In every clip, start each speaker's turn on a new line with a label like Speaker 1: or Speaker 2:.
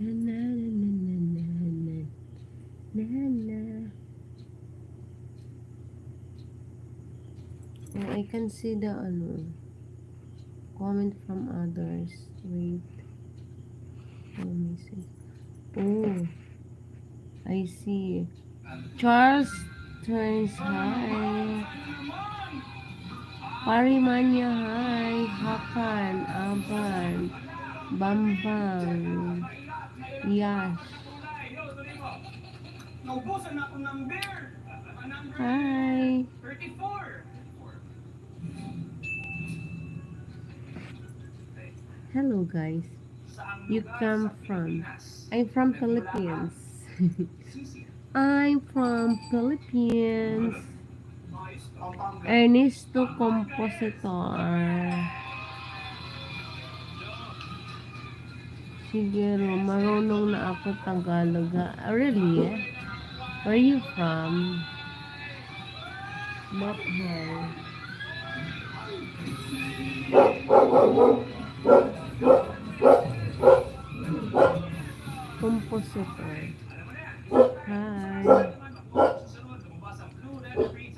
Speaker 1: Na, na, na, na, na, na, na, na. Oh, I can see the comment from others. Wait. Let me see. Oh, I see. Charles turns hi. Parimanya hi. Hakan, Aban, Bambang, Yash. Hi. Hello guys. You come from? I'm from Philippines. I'm from Philippines. Ernesto Compositor. Siguro, marunong na ako Tagalog. Really? Where are you from? Maphal. Compositor. Hi.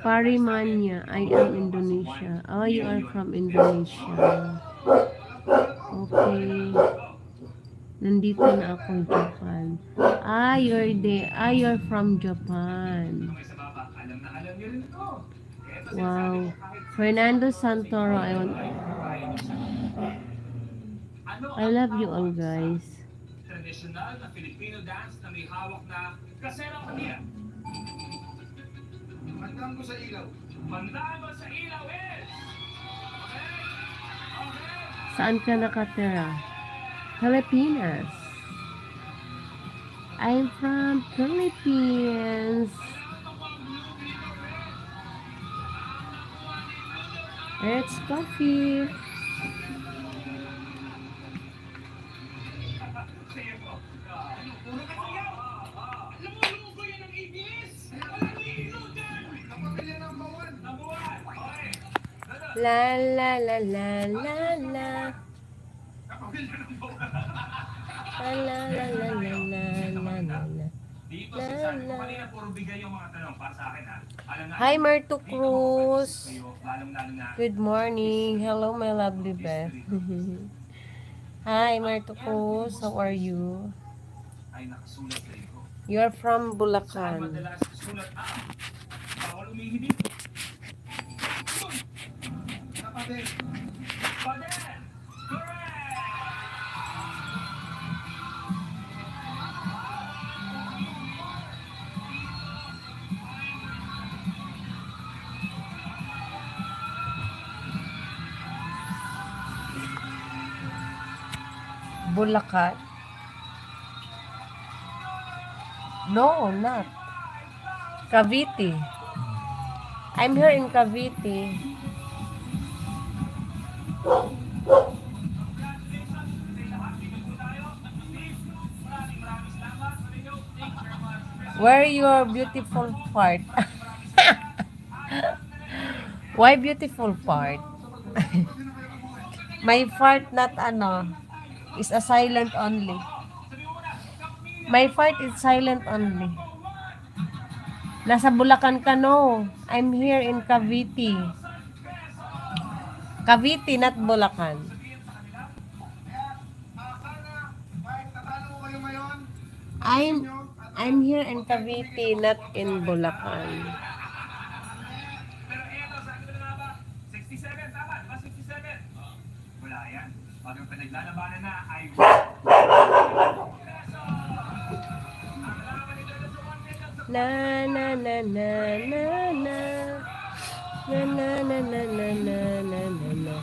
Speaker 1: Parimanya. I am Indonesia. Oh, you are from Indonesia. Okay. Nandito na ako Japan. You're from Japan. Wow. Fernando Santoro. I love you all guys. Traditional na Filipino dance na may hawak na kaserapaniya. Bandang ko sa ilaw. Bandang ko sa ilaw is. Saan ka nakatira? Pilipinas. I'm from Philippines. It's coffee. La la la la la la. La la la la la la la la. Hi Marto Cruz. Good morning. Hello my lovely Beth. Hi Marto Cruz. How are you? You are from Bulacan. Bulacan? No, not. Cavite. I'm here in Cavite. Where your beautiful part? Why beautiful part? My part not is a silent only. My part is silent only. Nasa Bulacan ka no? I'm here in Cavite. Cavite, not Bulacan. I'm here in Cavite, not in Bulacan. Na na na na na na na na na na na na na.